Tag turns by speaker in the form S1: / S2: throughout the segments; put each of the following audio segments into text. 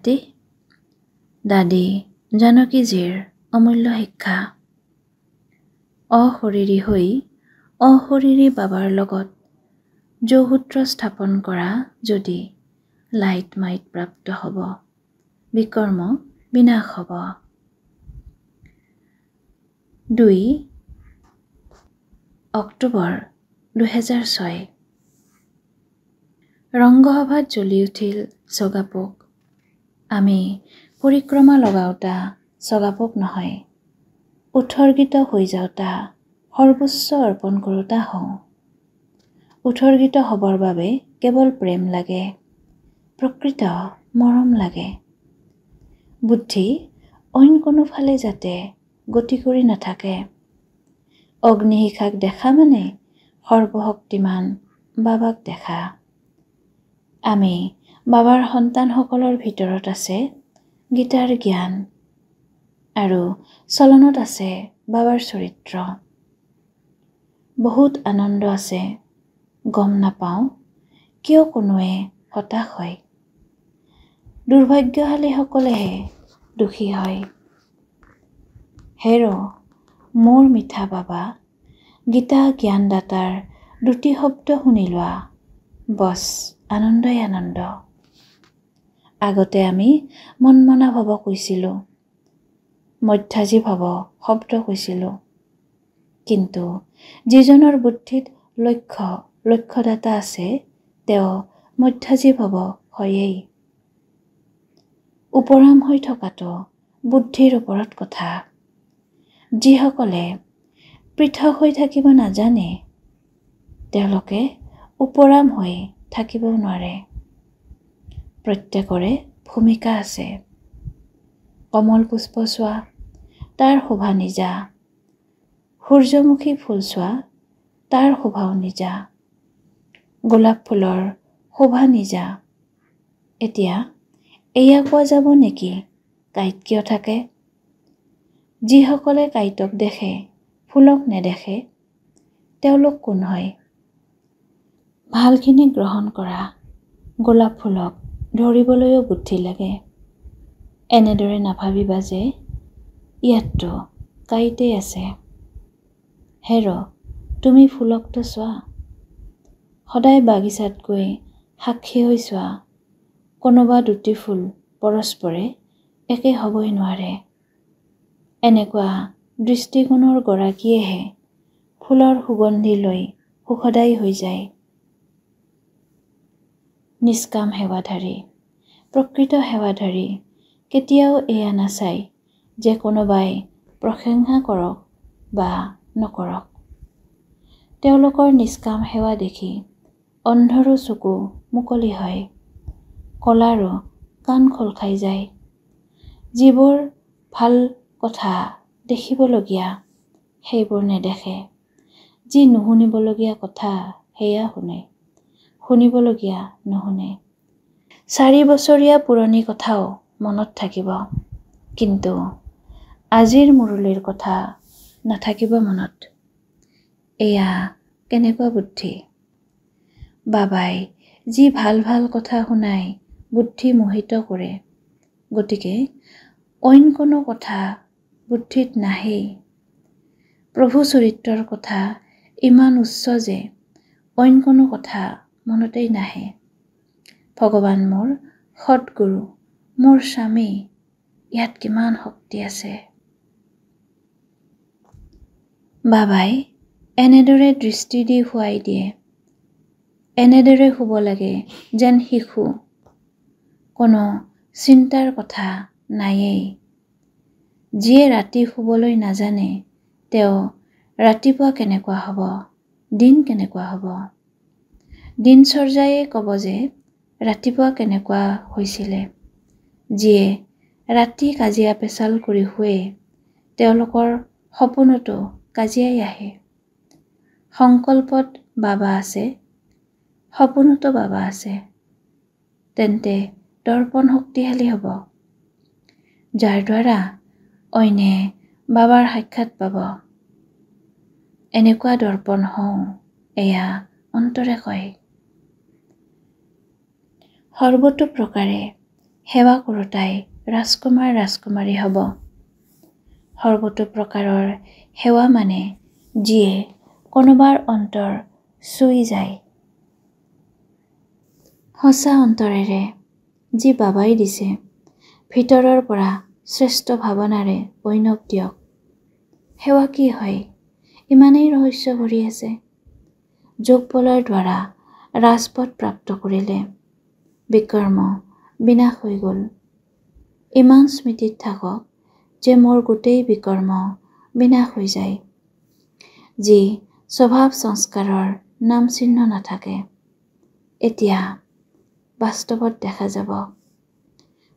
S1: নাতি, দাদী জানকীজীৰ অমূল্য শিক্ষা। অশৰীৰী হৈ অশৰীৰী বাবাৰ লগত যোগসূত্ৰ স্থাপন কৰা যদি লাইট মাইট প্ৰাপ্ত হ'ব, বিকৰ্ম বিনাশ হ'ব। 2 অক্টোবৰ 2006। ৰংগসভাত জ্বলি উঠিল চগাপোক। আমি পৰিক্ৰমা লগাওঁতা চগাপোক নহয়, উৎসৰ্গিত হৈ যাওঁতা সৰ্বোচ্চ অৰ্পণ কৰোঁতা হওঁ। উৎসৰ্গিত হ'বৰ বাবে কেৱল প্ৰেম লাগে, প্ৰকৃত মৰম লাগে। বুদ্ধি অইন কোনোফালে যাতে গতি কৰি নাথাকে। অগ্নিশিখাক দেখা মানে সৰ্বশক্তিমান বাবাক দেখা। আমি বাবাৰ সন্তানসকলৰ ভিতৰত আছে গীতাৰ জ্ঞান আৰু চলনত আছে বাবাৰ চৰিত্ৰ। বহুত আনন্দ আছে, গম নাপাওঁ কিয় কোনোৱে হতাশ হয়। দুৰ্ভাগ্যশালীসকলেহে দুখী হয়। হেৰ' মোৰ মিঠা বাবা, গীতা জ্ঞানদাতাৰ দুটি শব্দ শুনি লোৱা, বছ আনন্দই আনন্দ। আগতে আমি মনমনা ভৱ কৈছিলোঁ, মধ্যাজী ভৱ শব্দ কৈছিলোঁ। কিন্তু যিজনৰ বুদ্ধিত লক্ষ্যদাতা আছে, তেওঁ মধ্যাজী ভৱ হয়েই। উপৰাম হৈ থকাটো বুদ্ধিৰ ওপৰত কথা। যিসকলে পৃথক হৈ থাকিব নাজানে, তেওঁলোকে উপৰাম হৈ থাকিবও নোৱাৰে। প্ৰত্যেকৰে ভূমিকা আছে। কমল পুষ্প চোৱা, তাৰ শোভা নিজা। সূৰ্যমুখী ফুল চোৱা, তাৰ শোভাও নিজা। গোলাপ ফুলৰ শোভা নিজা। এতিয়া এয়া কোৱা যাব নেকি কাঁইট কিয় থাকে? যিসকলে কাঁইটক দেখে, ফুলক নেদেখে, তেওঁলোক কোন হয়? ভালখিনি গ্ৰহণ কৰা। গোলাপ ফুলক ধৰিবলৈও বুদ্ধি লাগে। এনেদৰে নাভাবিবা যে ইয়াততো কাঁইটেই আছে। হেৰ' তুমি ফুলকটো চোৱা। সদায় বাগিচাত গৈ সাক্ষী হৈ চোৱা, কোনোবা দুটি ফুল পৰস্পৰে একে হ'বই নোৱাৰে। এনেকুৱা দৃষ্টিকোণৰ গৰাকীয়েহে ফুলৰ সুগন্ধি লৈ সুখদায়ী হৈ যায়। নিষ্কাম সেৱাধাৰী, প্ৰকৃত সেৱাধাৰী কেতিয়াও এয়া নাচায় যে কোনোবাই প্ৰশংসা কৰক বা নকৰক। তেওঁলোকৰ নিষ্কাম সেৱা দেখি অন্ধৰো চকু মুকলি হয়, কলাৰো কাণ খোল খাই যায়। যিবোৰ ভাল কথা দেখিবলগীয়া সেইবোৰ নেদেখে, যি নুশুনিবলগীয়া কথা সেয়া শুনে, শুনিবলগীয়া নুশুনে। 4 বছৰীয়া পুৰণি কথাও মনত থাকিব, কিন্তু আজিৰ মুৰলীৰ কথা নাথাকিব মনত। এয়া কেনেকুৱা বুদ্ধি? বাবাই যি ভাল ভাল কথা শুনাই বুদ্ধি মোহিত কৰে, গতিকে অইন কোনো কথা বুদ্ধিত নাহেই। প্ৰভু চৰিত্ৰৰ কথা ইমান উচ্চ যে অইন কোনো কথা মনতেই নাহে। ভগৱান মোৰ সৎগুৰু, মোৰ স্বামী, ইয়াত কিমান শক্তি আছে। বাবাই এনেদৰে দৃষ্টি দি শুৱাই দিয়ে। এনেদৰে শুব লাগে যেন শিশু, কোনো চিন্তাৰ কথা নায়েই। যিয়ে ৰাতি শুবলৈ নাজানে, তেওঁ ৰাতিপুৱা কেনেকুৱা হ'ব, দিন কেনেকুৱা হ'ব? দিনচৰ্যায়ে ক'ব যে ৰাতিপুৱা কেনেকুৱা হৈছিলে। যিয়ে ৰাতি কাজিয়া পেচাল কৰি শুৱে, তেওঁলোকৰ সপোনতো কাজিয়াই আহে। সংকল্পত বাবা আছে, সপোনতো বাবা আছে, তেন্তে দৰ্পণ শক্তিশালী হ'ব, যাৰ দ্বাৰা অইনে বাবাৰ সাক্ষাৎ পাব। এনেকুৱা দৰ্পণ হওঁ, এয়া অন্তৰে কয়। সৰ্বতো প্ৰকাৰে সেৱা কৰোঁতাই ৰাজকুমাৰ ৰাজকুমাৰী হ'ব। সৰ্বতো প্ৰকাৰৰ সেৱা মানে যিয়ে কোনোবাৰ অন্তৰ চুই যায়। সঁচা অন্তৰেৰে যি বাবাই দিছে, ভিতৰৰ পৰা শ্ৰেষ্ঠ ভাৱনাৰে ঐনক দিয়ক। সেৱা কি হয়? ইমানেই ৰহস্য ভৰি আছে। যোগ বলৰ দ্বাৰা ৰাজপদ প্ৰাপ্ত কৰিলে বিকৰ্ম বিনাশ হৈ গ'ল। ইমান স্মৃতিত থাকক যে মোৰ গোটেই বিকৰ্ম বিনাশ হৈ যায়। যি স্বভাৱ সংস্কাৰৰ নাম চিহ্ন নাথাকে, এতিয়া বাস্তৱত দেখা যাব।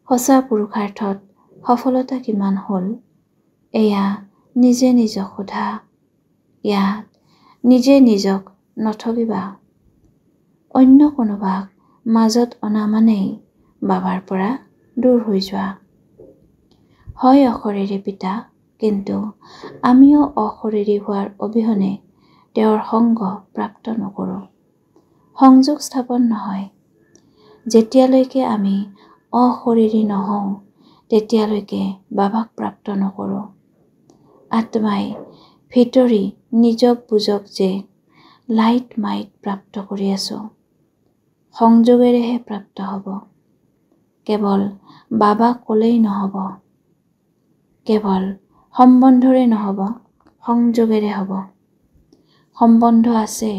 S1: সঁচা পুৰুষাৰ্থত সফলতা কিমান হ'ল, এয়া নিজে নিজক সোধা। ইয়াত নিজে নিজক নঠগিবা। অন্য কোনোবাক মাজত অনা মানেই বাবাৰ পৰা দূৰ হৈ যোৱা। হয় অশৰীৰী পিতা, কিন্তু আমিও অশৰীৰী হোৱাৰ অবিহনে তেওঁৰ সংগ প্ৰাপ্ত নকৰোঁ। সংযোগ স্থাপন নহয়। যেতিয়ালৈকে আমি অশৰীৰী নহওঁ, তেতিয়ালৈকে বাবাক প্ৰাপ্ত নকৰোঁ। আত্মাই ভিতৰি নিজক বুজক যে লাইট মাইট প্ৰাপ্ত কৰি আছোঁ। সংযোগেৰেহে প্ৰাপ্ত হ'ব। কেৱল বাবাক ক'লেই নহ'ব। কেৱল সম্বন্ধৰে নহ'ব, সংযোগেৰে হ'ব। সম্বন্ধ আছে,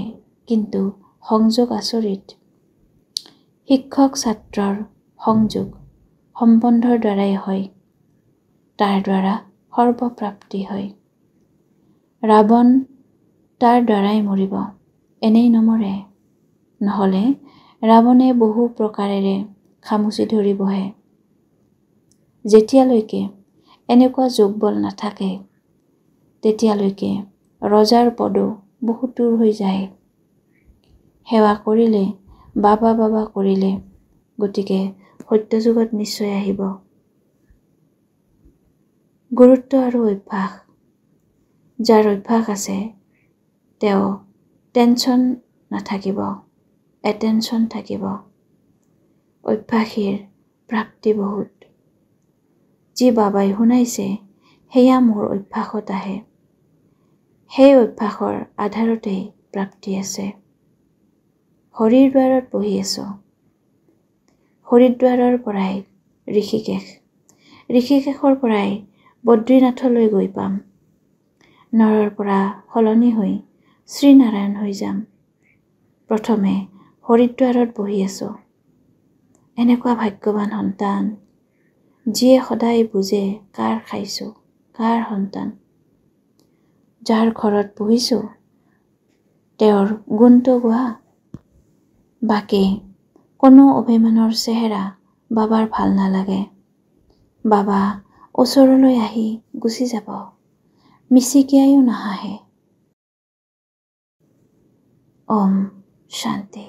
S1: কিন্তু সংযোগ আচৰিত। শিক্ষক ছাত্ৰৰ সংযোগ সম্বন্ধৰ দ্বাৰাই হয়। তাৰ দ্বাৰা সৰ্বপ্ৰাপ্তি হয়। ৰাৱণ তাৰ দ্বাৰাই মৰিব, এনেই নমৰে। নহ'লে ৰাৱণে বহু প্ৰকাৰেৰে খামুচি ধৰি বহে। যেতিয়ালৈকে এনেকুৱা যোগবল নাথাকে, তেতিয়ালৈকে ৰজাৰ পদো বহুত দূৰ হৈ যায়। সেৱা কৰিলে, বাবা বাবা কৰিলে, গতিকে সত্যযুগত নিশ্চয় আহিব। গুৰুত্ব আৰু অভ্যাস। যাৰ অভ্যাস আছে, তেওঁ টেনচন নাথাকিব, এটেনচন থাকিব। অভ্যাসীৰ প্ৰাপ্তি বহুত। যি বাবাই শুনাইছে, সেয়া মোৰ অভ্যাসত আহে। সেই অভ্যাসৰ আধাৰতেই প্ৰাপ্তি আছে। হৰিদ্বাৰত বহি আছোঁ। হৰিদ্বাৰৰ পৰাই ঋষিকেশ, ঋষিকেশৰ পৰাই বদ্ৰীনাথলৈ গৈ পাম। নৰৰ পৰা সলনি হৈ শ্ৰীনাৰায়ণ হৈ যাম। প্ৰথমে হৰিদ্বাৰত বহি আছোঁ। এনেকুৱা ভাগ্যৱান সন্তান, যিয়ে সদায় বুজে কাৰ খাইছোঁ, কাৰ সন্তান। যাৰ ঘৰত বহিছোঁ, তেওঁৰ গুণটো গোৱা। বাকী কোনো অভিমানৰ চেহেৰা বাবাৰ ভাল নালাগে। বাবা ওচৰলৈ আহি গুচি যাব, মিচিকিয়াইও নাহাঁহে। ওম শান্তি।